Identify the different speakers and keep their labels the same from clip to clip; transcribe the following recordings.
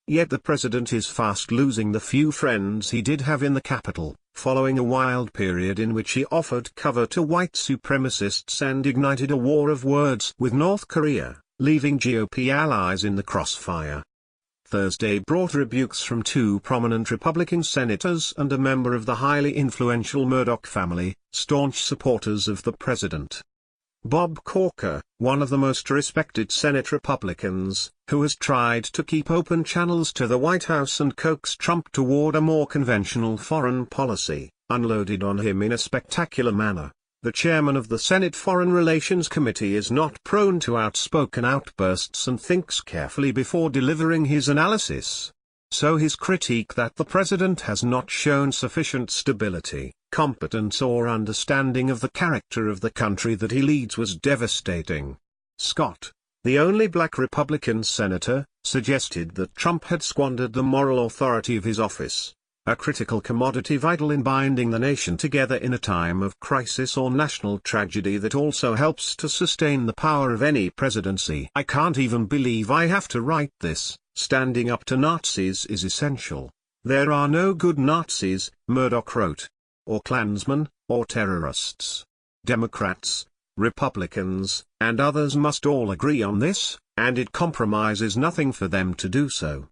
Speaker 1: Yet the president is fast losing the few friends he did have in the capital, following a wild period in which he offered cover to white supremacists and ignited a war of words with North Korea, leaving GOP allies in the crossfire. Thursday brought rebukes from two prominent Republican senators and a member of the highly influential Murdoch family, staunch supporters of the president. Bob Corker, one of the most respected Senate Republicans, who has tried to keep open channels to the White House and coax Trump toward a more conventional foreign policy, unloaded on him in a spectacular manner. The chairman of the Senate Foreign Relations Committee is not prone to outspoken outbursts and thinks carefully before delivering his analysis. So his critique that the president has not shown sufficient stability, competence or understanding of the character of the country that he leads was devastating. Scott, the only black Republican senator, suggested that Trump had squandered the moral authority of his office, a critical commodity vital in binding the nation together in a time of crisis or national tragedy that also helps to sustain the power of any presidency. "I can't even believe I have to write this. Standing up to Nazis is essential. There are no good Nazis," Murdoch wrote, "or Klansmen, or terrorists. Democrats, Republicans, and others must all agree on this, and it compromises nothing for them to do so."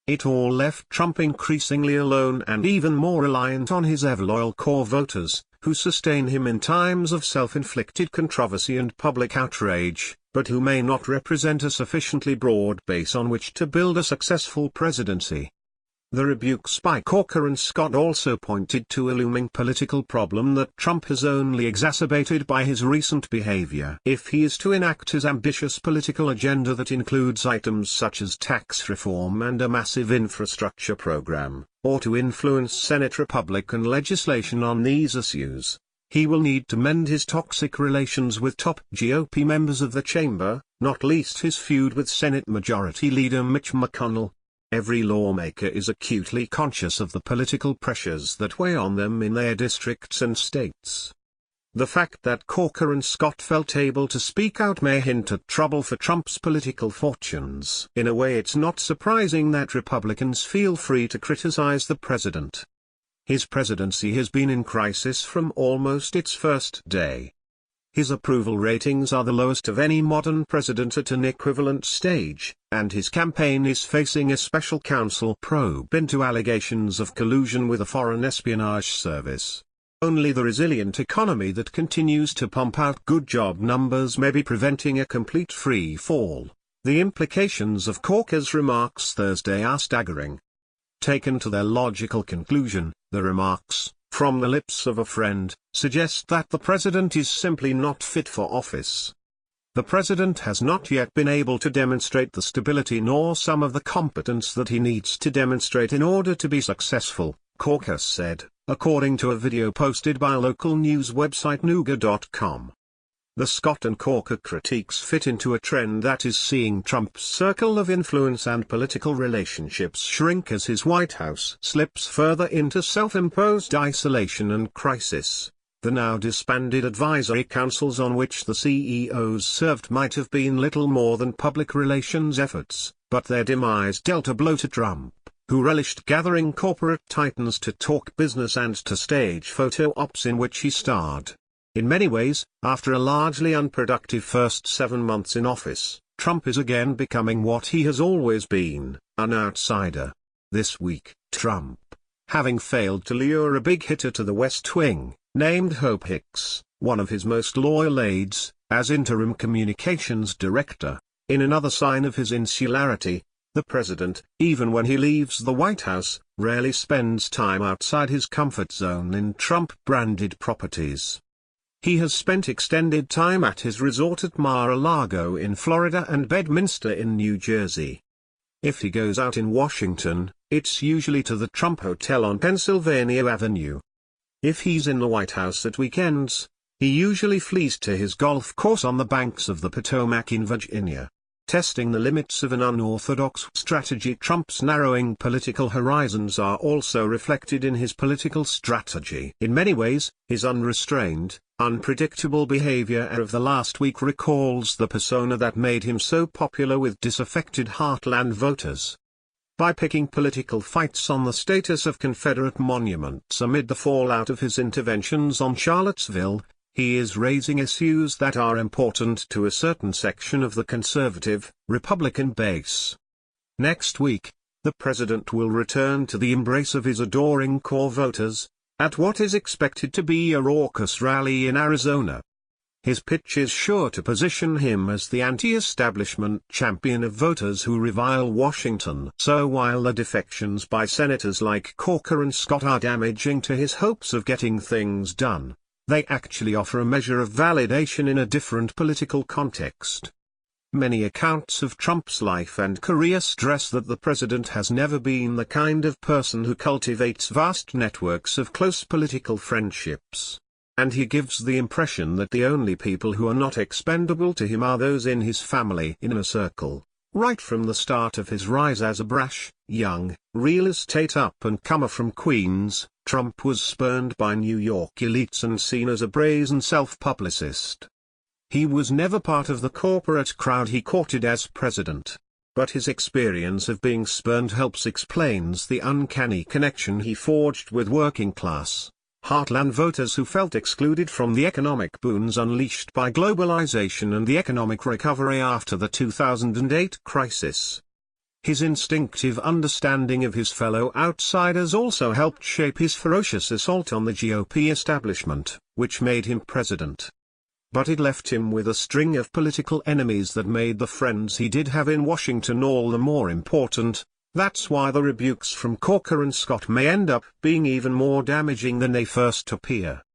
Speaker 1: It all left Trump increasingly alone and even more reliant on his ever-loyal core voters, who sustain him in times of self-inflicted controversy and public outrage, but who may not represent a sufficiently broad base on which to build a successful presidency. The rebukes by Corker and Scott also pointed to a looming political problem that Trump has only exacerbated by his recent behavior. If he is to enact his ambitious political agenda that includes items such as tax reform and a massive infrastructure program, or to influence Senate Republican legislation on these issues, he will need to mend his toxic relations with top GOP members of the chamber, not least his feud with Senate Majority Leader Mitch McConnell. Every lawmaker is acutely conscious of the political pressures that weigh on them in their districts and states. The fact that Corker and Scott felt able to speak out may hint at trouble for Trump's political fortunes. In a way, it's not surprising that Republicans feel free to criticize the president. His presidency has been in crisis from almost its first day. His approval ratings are the lowest of any modern president at an equivalent stage, and his campaign is facing a special counsel probe into allegations of collusion with a foreign espionage service. Only the resilient economy that continues to pump out good job numbers may be preventing a complete free fall. The implications of Corker's remarks Thursday are staggering. Taken to their logical conclusion, the remarks, from the lips of a friend, suggest that the president is simply not fit for office. The president has not yet been able to demonstrate the stability nor some of the competence that he needs to demonstrate in order to be successful, Corker said, according to a video posted by local news website Nooga.com. The Scott and Corker critiques fit into a trend that is seeing Trump's circle of influence and political relationships shrink as his White House slips further into self-imposed isolation and crisis. The now disbanded advisory councils on which the CEOs served might have been little more than public relations efforts, but their demise dealt a blow to Trump, who relished gathering corporate titans to talk business and to stage photo ops in which he starred. In many ways, after a largely unproductive first 7 months in office, Trump is again becoming what he has always been, an outsider. This week, Trump, having failed to lure a big hitter to the West Wing, named Hope Hicks, one of his most loyal aides, as interim communications director. In another sign of his insularity, the president, even when he leaves the White House, rarely spends time outside his comfort zone in Trump-branded properties. He has spent extended time at his resort at Mar-a-Lago in Florida and Bedminster in New Jersey. If he goes out in Washington, it's usually to the Trump Hotel on Pennsylvania Avenue. If he's in the White House at weekends, he usually flees to his golf course on the banks of the Potomac in Virginia. Testing the limits of an unorthodox strategy, Trump's narrowing political horizons are also reflected in his political strategy. In many ways, his unrestrained, unpredictable behavior of the last week recalls the persona that made him so popular with disaffected heartland voters. By picking political fights on the status of Confederate monuments amid the fallout of his interventions on Charlottesville, he is raising issues that are important to a certain section of the conservative, Republican base. Next week, the president will return to the embrace of his adoring core voters, at what is expected to be a raucous rally in Arizona. His pitch is sure to position him as the anti-establishment champion of voters who revile Washington. So while the defections by senators like Corker and Scott are damaging to his hopes of getting things done, they actually offer a measure of validation in a different political context. Many accounts of Trump's life and career stress that the president has never been the kind of person who cultivates vast networks of close political friendships. And he gives the impression that the only people who are not expendable to him are those in his family inner circle. Right from the start of his rise as a brash, young, real estate up-and-comer from Queens, Trump was spurned by New York elites and seen as a brazen self-publicist. He was never part of the corporate crowd he courted as president. But his experience of being spurned helps explains the uncanny connection he forged with working-class, heartland voters who felt excluded from the economic boons unleashed by globalization and the economic recovery after the 2008 crisis. His instinctive understanding of his fellow outsiders also helped shape his ferocious assault on the GOP establishment, which made him president. But it left him with a string of political enemies that made the friends he did have in Washington all the more important. That's why the rebukes from Corker and Scott may end up being even more damaging than they first appear.